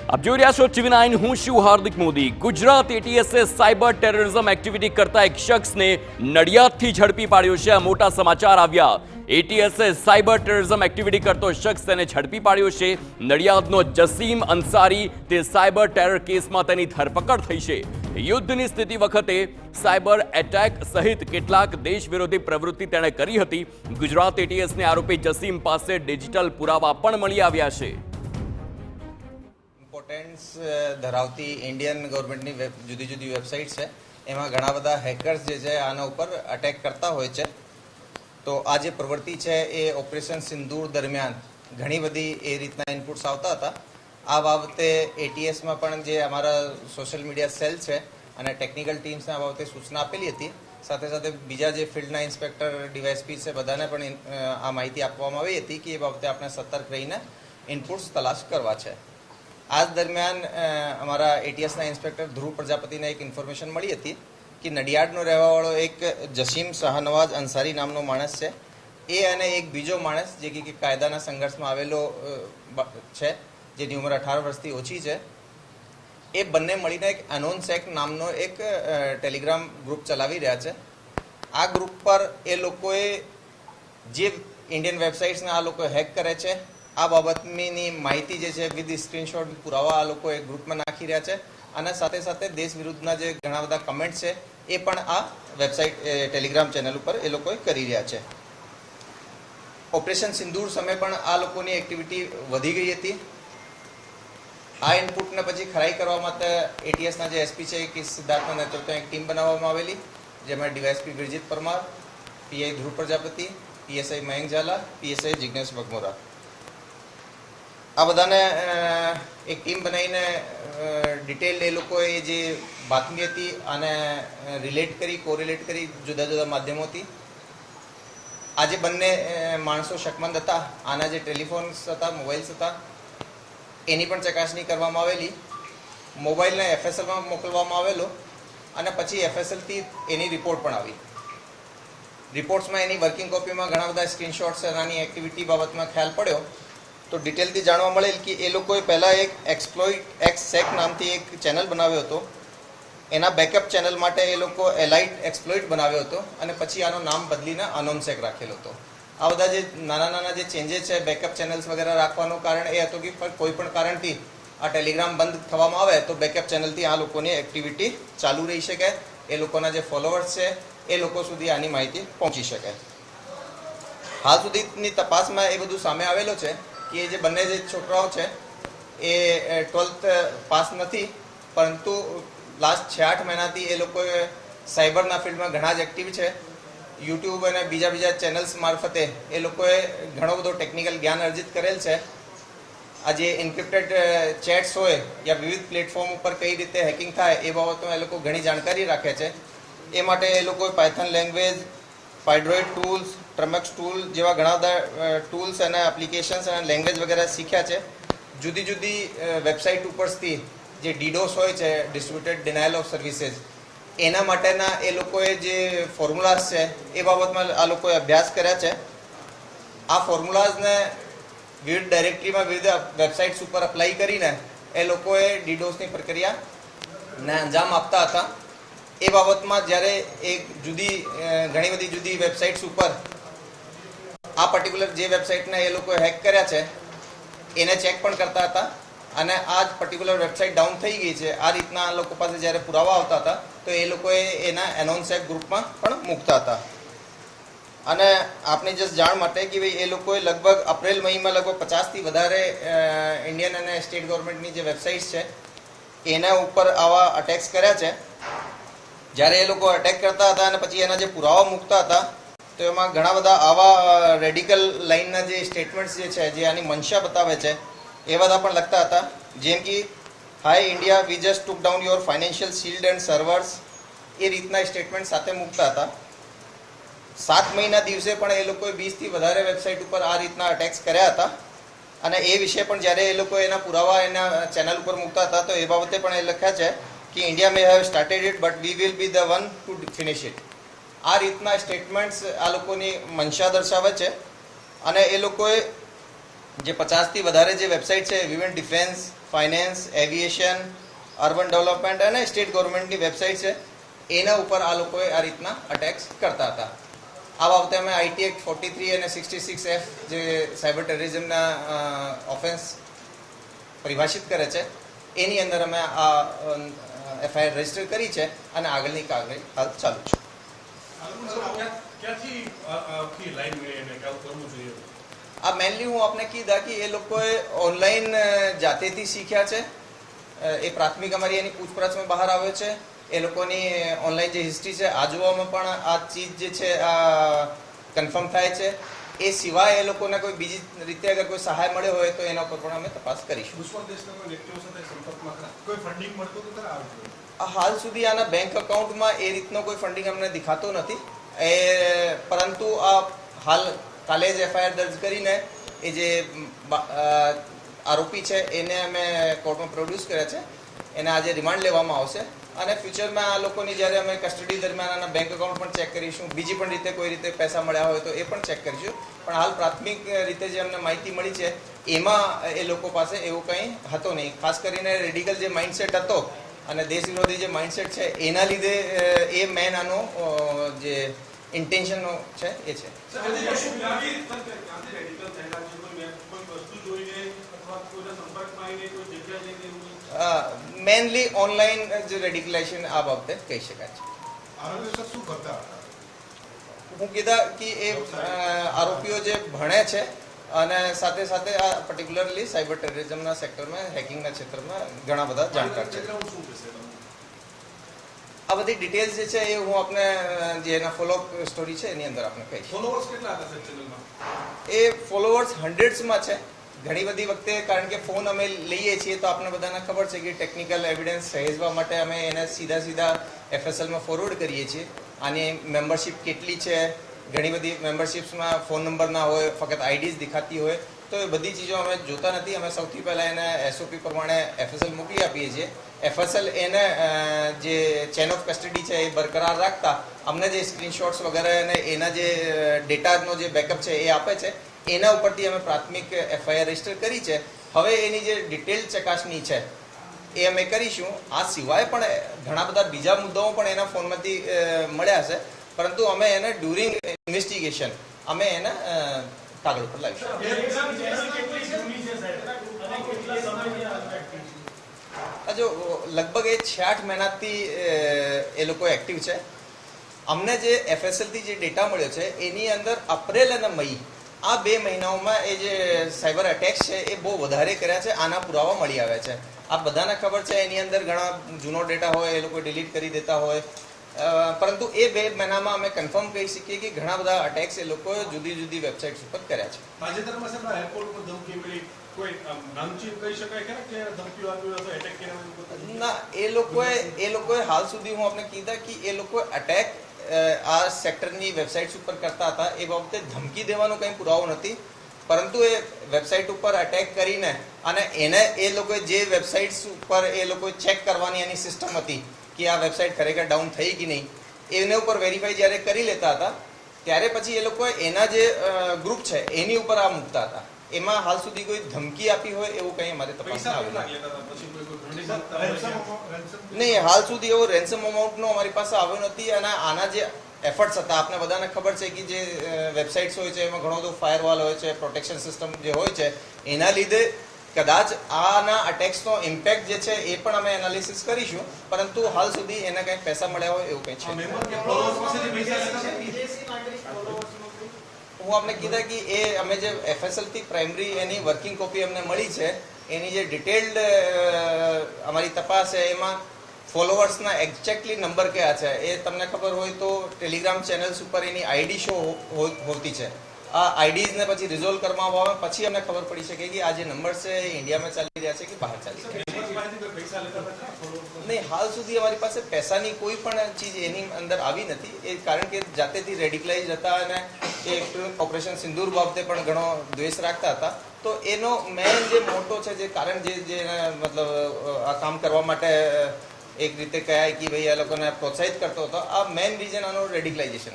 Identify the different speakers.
Speaker 1: આપ જોઈ રહ્યા છો TV9 હું છું હાર્દિક મોદી। ગુજરાત એટીએસે સાયબર ટેરરિઝમ એક્ટિવિટી કરતા એક શખ્સને નડિયાદથી ઝડપી પાડ્યો છે। આ મોટા સમાચાર આવ્યા। એટીએસે સાયબર ટેરરિઝમ એક્ટિવિટી કરતો શખ્સ તેને ઝડપી પાડ્યો છે। નડિયાદનો જસીમ અંસારી તે સાયબર ટેરર કેસમાં તેની ધરપકડ થઈ છે। યુદ્ધની સ્થિતિ વખતે સાયબર એટેક સહિત કેટલાક દેશ વિરોધી પ્રવૃત્તિ તેણે કરી હતી। ગુજરાત એટીએસને આરોપી જસીમ પાસે ડિજિટલ પુરાવા પણ મળી આવ્યા છે।
Speaker 2: ઇમ્પોર્ટન્સ ધરાવતી ઇન્ડિયન ગવર્મેન્ટની જુદી જુદી વેબસાઇટ છે, એમાં ઘણા બધા હેકર્સ જે છે આના ઉપર અટેક કરતા હોય છે। તો આ જે પ્રવૃત્તિ છે એ ઓપરેશન સિંદૂર દરમિયાન ઘણી બધી એ રીતના ઇનપુટ્સ આવતા હતા। આ બાબતે એટીએસમાં પણ જે અમારા સોશિયલ મીડિયા સેલ છે અને ટેકનિકલ ટીમ્સને આ બાબતે સૂચના આપેલી હતી। સાથે સાથે બીજા જે ફિલ્ડના ઇન્સ્પેક્ટર ડીવાયએસપી છે બધાને પણ આ માહિતી આપવામાં આવી હતી કે એ બાબતે આપણે સતર્ક રહીને ઇનપુટ્સ તલાશ કરવા છે। આ દરમિયાન અમારા એટીએસના ઇન્સ્પેક્ટર ધ્રુવ પ્રજાપતિને એક ઇન્ફોર્મેશન મળી હતી કે નડિયાદનો રહેવાવાળો એક જસીમ શાહનવાજ અંસારી નામનો માણસ છે, એ અને એક બીજો માણસ જે કે કાયદાના સંઘર્ષમાં આવેલો છે, જેની ઉંમર 18 વર્ષથી ઓછી છે, એ બંને મળીને એક અનોનસેક નામનો એક ટેલિગ્રામ ગ્રુપ ચલાવી રહ્યા છે। આ ગ્રુપ પર એ લોકોએ જે ઇન્ડિયન વેબસાઇટ્સને આ લોકો હેક કરે છે આ બાબતની માહિતી જે છે વિથ સ્ક્રીનશોટ પુરાવા આ લોકો એક ગ્રુપમાં નાખી રહ્યા છે અને સાથે સાથે દેશ વિરુદ્ધના જે ઘણા બધા કમેન્ટ છે એ પણ આ વેબસાઇટ ટેલિગ્રામ ચેનલ ઉપર એ લોકો કરી રહ્યા છે। ઓપરેશન સિંદૂર સમયે પણ આ લોકોની એક્ટિવિટી વધી ગઈ હતી। આ ઇનપુટને પછી ખરાઈ કરવા માટે એટીએસના જે એસપી છે કે સિદ્ધાર્થના નેતૃત્વમાં એક ટીમ બનાવવામાં આવેલી, જેમાં ડીવાયએસપી વિરજીત પરમાર, પીઆઈ ધ્રુવ પ્રજાપતિ, પીએસઆઈ મયંક ઝાલા, પીએસઆઈ જિગ્નેશ બગમોરા, આ બધાને એક ટીમ બનાવીને ડિટેલ એ લોકોએ જે બાતમી હતી આને કોરિલેટ કરી જુદા જુદા માધ્યમોથી આ જે બંને માણસો શકમંદ હતા, આના જે ટેલિફોન્સ હતા, મોબાઈલ્સ હતા, એની પણ ચકાસણી કરવામાં આવેલી। મોબાઈલને એફએસએલમાં મોકલવામાં આવેલો અને પછી એફએસએલથી એની રિપોર્ટ પણ આવી। રિપોર્ટ્સમાં એની વર્કિંગ કોપીમાં ઘણા બધા સ્ક્રીનશોટ્સ આની એક્ટિવિટી બાબતમાં ખ્યાલ પડ્યો તો ડિટેલથી જાણવા મળેલ કે એ લોકોએ પહેલાં એક એક્સેક નામથી એક ચેનલ બનાવ્યો હતો। એના બેકઅપ ચેનલ માટે એ લોકો એલાઇટ એક્સપ્લોઇટ બનાવ્યો હતો અને પછી આનું નામ બદલીને અનોનસેક રાખેલો હતો। આ બધા જે નાના જે ચેન્જીસ છે બેકઅપ ચેનલ્સ વગેરે રાખવાનું કારણ એ હતું કે કોઈ પણ કારણથી આ ટેલિગ્રામ બંધ થવામાં આવે તો બેકઅપ ચેનલથી આ લોકોની એક્ટિવિટી ચાલુ રહી શકે, એ લોકોના જે ફોલોવર્સ છે એ લોકો સુધી આની માહિતી પહોંચી શકે। હાલ સુધીની તપાસમાં એ બધું સામે આવેલો છે કે જે બંને જે છોકરાઓ છે એ 12th પાસ નથી, પરંતુ લાસ્ટ 6-8 મહિનાથી એ લોકો સાયબરના ફિલ્ડમાં ઘણા જ એક્ટિવ છે। યુટ્યુબ અને બીજા ચેનલ્સ મારફતે એ લોકોએ ઘણો બધો ટેકનિકલ જ્ઞાન અર્જિત કરેલ છે। આ જે એન્ક્રિપ્ટેડ ચેટ્સ હોય યા વિવિધ પ્લેટફોર્મ ઉપર કઈ રીતે હેકિંગ થાય એ બાબતમાં એ લોકો ઘણી જાણકારી રાખે છે। એ માટે એ લોકોએ પાયથન લેંગ્વેજ, પાઇડ્રોઇડ ટૂલ્સ, ટ્રમેક્સ ટૂલ જેવા ઘણા બધા ટૂલ્સ અને એપ્લિકેશન્સ અને લેંગ્વેજ વગેરે શીખ્યા છે। જુદી જુદી વેબસાઇટ ઉપરથી જે ડીડોસ હોય છે, ડિસ્ટ્રીબ્યુટેડ ડિનાયલ ઓફ સર્વિસીસ, એના માટેના એ લોકોએ જે ફોર્મ્યુલાઝ છે એ બાબતમાં આ લોકોએ અભ્યાસ કર્યા છે। આ ફોર્મ્યુલાઝને વિવિધ ડાયરેક્ટરીમાં વિવિધ વેબસાઇટ્સ ઉપર અપ્લાય કરીને એ લોકોએ ડીડોસની પ્રક્રિયાને અંજામ આપતા હતા। એ બાબતમાં જ્યારે એક ઘણી બધી જુદી વેબસાઇટ્સ ઉપર આ પર્ટિક્યુલર જે વેબસાઇટને એ લોકોએ હેક કર્યા છે એને ચેક પણ કરતા હતા અને આ જ પર્ટિક્યુલર વેબસાઇટ ડાઉન થઈ ગઈ છે આ રીતના આ લોકો પાસે જ્યારે પુરાવા આવતા હતા તો એ લોકોએ એના એનોન્સેક ગ્રુપમાં પણ મૂકતા હતા। અને આપની જસ્ટ જાણ માટે કે ભાઈ એ લોકોએ લગભગ એપ્રિલ મહિનામાં લગભગ 50થી વધારે ઇન્ડિયન અને સ્ટેટ ગવર્મેન્ટની જે વેબસાઇટ્સ છે એના ઉપર આવા અટેક્સ કર્યા છે। જ્યારે એ લોકો અટેક કરતા હતા અને પછી એના જે પુરાવા મૂકતા હતા તો એમાં ઘણા બધા આવા રેડિકલ લાઇનના જે સ્ટેટમેન્ટ્સ જે છે જે આની મંશા બતાવે છે એ બધા પણ લખતા હતા, જેમ કે hi India we just took down your financial shield and servers, એ રીતના સ્ટેટમેન્ટ સાથે મૂકતા હતા। 7 મહિના દિવસે પણ એ લોકોએ 20થી વધારે વેબસાઇટ ઉપર આ રીતના અટેક્સ કર્યા હતા અને એ વિશે પણ જ્યારે એ લોકો એના પુરાવા એના ચેનલ ઉપર મૂકતા હતા તો એ બાબતે પણ એ લખ્યા છે કે India May have started it but we will be the one two finish it. આ રીતના સ્ટેટમેન્ટ્સ આ લોકોની મંશા દર્શાવે છે અને એ લોકોએ જે 50થી વધારે જે વેબસાઇટ છે women defence, finance, aviation, urban development અને સ્ટેટ ગવર્મેન્ટની વેબસાઇટ છે એના ઉપર આ લોકોએ આ રીતના અટેક્સ કરતા હતા. આ બાબતે અમે આઈટી એક્ટ 43 અને 66F જે સાયબર ટેરરિઝમના ઓફેન્સ પરિભાષિત કરે છે એની અંદર અમે આ એફઆઈઆર રજીસ્ટર કરી છે અને આગળની કાર્યવાહી હાલ ચાલુ છે. આ મેનલી હું આપને કીધા કે એ લોકોએ ઓનલાઈન જાતેથી શીખ્યા છે. એ પ્રાથમિક અમારી એની પૂછપરછમાં બહાર આવ્યો છે. એ લોકોની ઓનલાઈન જે હિસ્ટ્રી છે આ જોવામાં પણ આ ચીજ જે છે આ કન્ફર્મ થાય છે. એ સિવાય એ લોકોને કોઈ બીજી રીતે અગર કોઈ સહાય મળ્યો હોય તો એના ઉપર પણ અમે તપાસ કરીશું. હાલ સુધી આના બેંક અકાઉન્ટમાં એ રીતનો કોઈ ફંડિંગ અમને દેખાતો નથી. પરંતુ આ હાલ કાલે જ એફઆઈઆર દર્જ કરીને એ જે આરોપી છે એને અમે કોર્ટમાં પ્રોડ્યુસ કર્યા છે. એને આજે રિમાન્ડ લેવામાં આવશે અને ફ્યુચરમાં આ લોકોની જ્યારે અમે કસ્ટડી દરમિયાન આના બેંક અકાઉન્ટ પણ ચેક કરીશું, બીજી પણ રીતે કોઈ રીતે પૈસા મળ્યા હોય તો એ પણ ચેક કરીશું. પણ હાલ પ્રાથમિક રીતે જે અમને માહિતી મળી છે એમાં એ લોકો પાસે એવું કંઈ હતો નહીં. ખાસ કરીને રેડિકલ જે માઇન્ડસેટ હતો અને દેશ વિરોધી જે માઇન્ડસેટ છે એના લીધે એ મેન આનો જે ઇન્ટેન્શનનો છે એ છે. મેનલી ઓનલાઈન જે રેડિકલાઇઝેશન આ બાબતે કહી શકાય છે. હું કીધા કે એ આરોપીઓ જે ભણે છે અને સાથે સાથે આ પર્ટિક્યુલરલી સાયબર ટેરરિઝમના સેક્ટરમાં, હેકિંગના ક્ષેત્રમાં ઘણા બધા જાણકાર છે. આ બધી ડિટેલ્સ જે છે એ હું આપને જે એના ફોલોઅપ સ્ટોરી છે એની અંદર આપને કહીશ. એ ફોલોવર્સ હંડ્રેડ્સમાં છે. ઘણી બધી વખતે કારણ કે ફોન અમે લઈએ છીએ તો આપણને બધાને ખબર છે કે ટેકનિકલ એવિડન્સ સહેજવા માટે અમે એને સીધા એફએસએલમાં ફોરવર્ડ કરીએ છીએ. આની મેમ્બરશિપ કેટલી છે, ઘણી બધી મેમ્બરશિપ્સમાં ફોન નંબર ના હોય, ફક્ત આઈડીઝ દેખાતી હોય, તો એ બધી ચીજો અમે જોતા નથી. અમે સૌથી પહેલાં એને એસઓપી પ્રમાણે એફએસએલ મોકલી આપીએ છીએ. એફએસએલ એને જે ચેન ઓફ કસ્ટડી છે એ બરકરાર રાખતા અમને જે સ્ક્રીનશોટ્સ વગેરે અને એના જે ડેટાનો જે બેકઅપ છે એ આપે છે. એના ઉપરથી અમે પ્રાથમિક એફઆઈઆર રજીસ્ટર કરી છે. હવે એની જે ડિટેલ ચકાસણી છે એ અમે કરીશું. આ સિવાય પણ ઘણા બધા બીજા મુદ્દાઓ પણ એના ફોનમાંથી મળ્યા છે, પરંતુ અમે એને ડ્યુરિંગ ઇન્વેસ્ટિગેશન અમે એને કાગળ ઉપર લાવીશું. જો લગભગ એ 6-8 મહિનાથી એ લોકો એક્ટિવ છે. અમને જે એફએસએલથી જે ડેટા મળ્યો છે એની અંદર એપ્રિલ અને મઈ આ 2 મહિનાઓમાં એ જે સાયબર અટેક્સ છે એ બહુ વધારે કર્યા છે. આના પુરાવા મળી આવ્યા છે. આ બધાને ખબર છે એની અંદર ઘણા જૂનો ડેટા હોય એ લોકો ડિલીટ કરી દેતા હોય, પરંતુ એ 2 મહિનામાં અમે કન્ફર્મ કહી શકીએ કે ઘણા બધા અટેક્સ એ લોકોએ જુદી જુદી વેબસાઇટ્સ ઉપર કર્યા છે.
Speaker 3: તાજેતરમાં સાહેબ એરપોર્ટ પર ધમકી મળી, કોઈ નામચીન કહી શકાય કે ધમકીઓ આપી અથવા એટેક કર્યા?
Speaker 2: ના, એ લોકોએ હાલ સુધી હું આપને કીધા કે એ લોકો અટેક આ સેક્ટરની વેબસાઇટ્સ ઉપર કરતા હતા. એ બાબતે ધમકી દેવાનો કંઈ પુરાવો નથી, પરંતુ એ વેબસાઇટ ઉપર અટેક કરીને અને એને એ લોકોએ જે વેબસાઇટ્સ ઉપર એ લોકોએ ચેક કરવાની એની સિસ્ટમ હતી કે આ વેબસાઇટ ખરેખર ડાઉન થઈ કે નહીં, એના ઉપર વેરીફાઈ જ્યારે કરી લેતા હતા ત્યારે પછી એ લોકોએ એના જે ગ્રુપ છે એની ઉપર આ મૂકતા હતા. એમાં હાલ સુધી કોઈ ધમકી આપી હોય એવું કંઈ અમારે તપાસમાં આવ્યું નહીં. હાલ સુધી એવો રેન્સમ અમાઉન્ટનો અમારી પાસે આવ્યો નથી. અને આના જે એફર્ટ્સ હતા આપને બધાને ખબર છે કે જે વેબસાઇટ્સ હોય છે એમાં ઘણો બધો ફાયરવોલ હોય છે, પ્રોટેક્શન સિસ્ટમ જે હોય છે, એના લીધે કદાચ આના અટેક્સનો ઇમ્પેક્ટ જે છે એ પણ અમે એનાલિસિસ કરીશું, પરંતુ હાલ સુધી એને કંઈ પૈસા મળ્યા હોય એવું કંઈ છે. હું આપને કીધા કે એ અમે જે એફએસએલથી પ્રાઇમરી એની વર્કિંગ કોપી અમને મળી છે, એની જે ડિટેલ્ડ અમારી તપાસ છે એમાં ફોલોવર્સના એક્ઝેક્ટલી નંબર કયા છે એ તમને ખબર હોય તો ટેલિગ્રામ ચેનલ્સ ઉપર એની આઈડી શો હોતી છે. આ આઈડીઝને પછી રિઝોલ્વ કરવામાં આવે પછી અમને ખબર પડી શકે કે આ જે નંબર છે એ ઇન્ડિયામાં ચાલી રહ્યા છે કે બહાર ચાલી રહ્યા છે. નહીં, હાલ સુધી અમારી પાસે પૈસાની કોઈ પણ ચીજ એની અંદર આવી નથી. એ કારણ કે જાતેથી રેડિકલાઇઝ હતા અને એ ઓપરેશન સિંદૂર બાબતે પણ ઘણો દ્વેષ રાખતા હતા. તો એનો મેઇન જે મોટો છે જે કારણ જે મતલબ આ કામ કરવા માટે એક રીતે કહેવાય કે ભાઈ આ લોકોને પ્રોત્સાહિત કરતો હતો, આ મેઇન રીઝન આનો રેડિકલાઇઝેશન